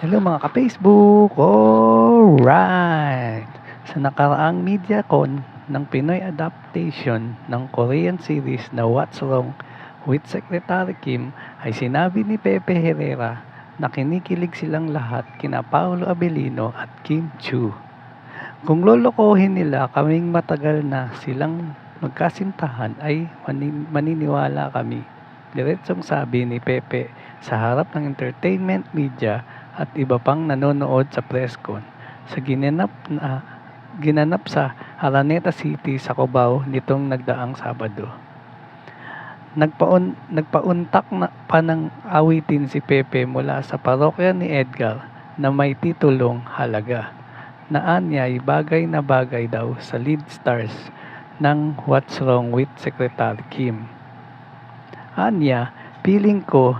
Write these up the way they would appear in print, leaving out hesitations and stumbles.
Hello mga ka-Facebook! Alright! Sa nakaraang MediaCon ng Pinoy adaptation ng Korean series na What's Wrong with Secretary Kim ay sinabi ni Pepe Herrera na kinikilig silang lahat kina Paolo Abilino at Kim Chiu. Kung lolokohin nila kaming matagal na silang magkasintahan ay maniniwala kami. Diretsong sabi ni Pepe sa harap ng entertainment media at iba pang nanonood sa presscon sa ginanap sa Araneta City sa Cubao nitong nagdaang Sabado. Nagpauntak pa ng awitin si Pepe mula sa parokya ni Edgar na may titulong Halaga, na anya ay bagay na bagay daw sa lead stars ng What's Wrong with Secretary Kim. Anya, feeling ko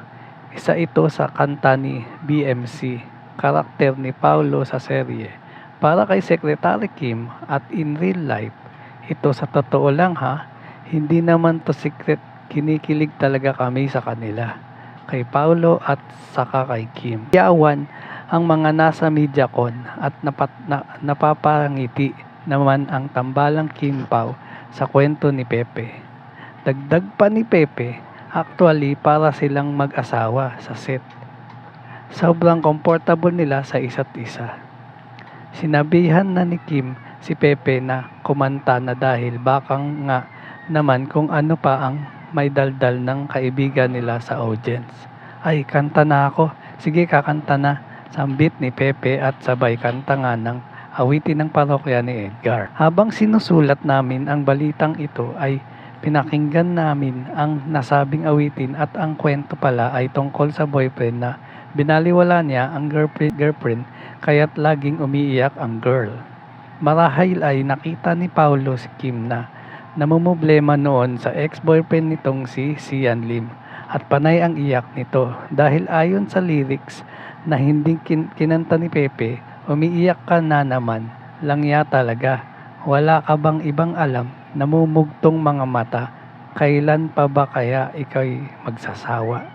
isa ito sa kanta ni BMC, karakter ni Paulo sa serye, para kay Secretary Kim at in real life. Ito sa totoo lang ha, hindi naman to secret, kinikilig talaga kami sa kanila, kay Paulo at saka kay Kim. Yawan ang mga nasa MediaCon at napapangiti naman ang tambalang Kim Pao sa kwento ni Pepe. Dagdag pa ni Pepe, actually para silang mag-asawa sa set. Sobrang comfortable nila sa isa't isa. Sinabihan na ni Kim si Pepe na kumanta na dahil bakang nga naman kung ano pa ang may daldal ng kaibigan nila sa audience. Ay, kanta na ako. Sige, kakanta na. Sambit ni Pepe at sabay kanta nga ng awitin ng parokya ni Edgar. Habang sinusulat namin ang balitang ito ay pinakinggan namin ang nasabing awitin at ang kwento pala ay tungkol sa boyfriend na binaliwala niya ang girlfriend kaya't laging umiiyak ang girl. Marahil ay nakita ni Paulo si Kim na namumblema noon sa ex-boyfriend nitong si Sian Lim at panay ang iyak nito dahil ayon sa lyrics na hindi kinanta ni Pepe, umiiyak ka na naman lang ya talaga. Wala ka bang ibang alam? Namumugtong mga mata, kailan pa ba kaya ikaw'y magsasawa?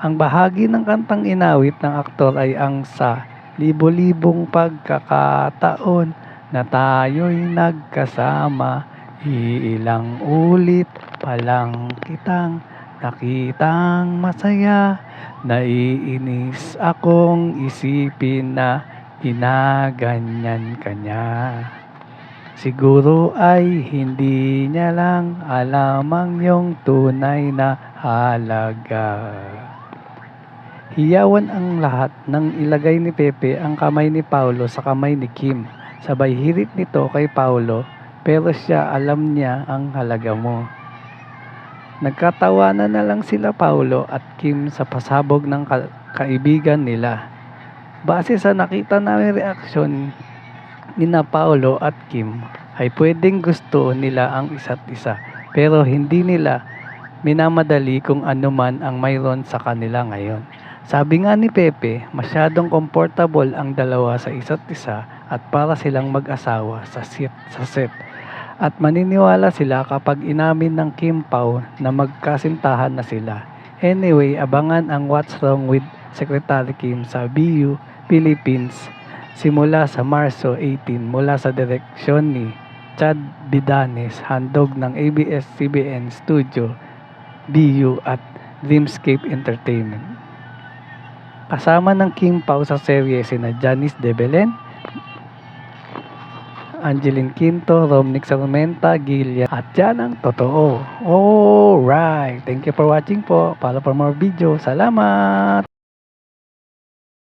Ang bahagi ng kantang inawit ng aktor ay ang sa libo-libong pagkakataon na tayo'y nagkasama, iilang ulit pa lang kitang nakitang masaya, naiinis akong isipin na ginaganyan ka niya. Siguro ay hindi niya lang alam ang iyong tunay na halaga. Hiyawan ang lahat nang ilagay ni Pepe ang kamay ni Paulo sa kamay ni Kim. Sabay hirit nito kay Paulo, pero siya alam niya ang halaga mo. Nagkatawanan na lang sila Paulo at Kim sa pasabog ng kaibigan nila. Base sa nakita namin reaksyon nina Paulo at Kim ay pwedeng gusto nila ang isa't isa pero hindi nila minamadali kung ano man ang mayroon sa kanila ngayon. Sabi nga ni Pepe, masyadong comfortable ang dalawa sa isa't isa at para silang mag-asawa sa set. At maniniwala sila kapag inamin ng Kim Pao na magkasintahan na sila. Anyway, abangan ang What's Wrong with Secretary Kim sa BU Philippines simula sa Marso 18 mula sa direksyon ni Chad Bidanes, handog ng ABS-CBN Studio, BU at Dreamscape Entertainment. Kasama ng Kim Pao sa serye sina Janice De Belen, Angeline Quinto, Romnick Sarmenta, Gillian at yan ang totoo. Alright, thank you for watching po. Follow for more video. Salamat!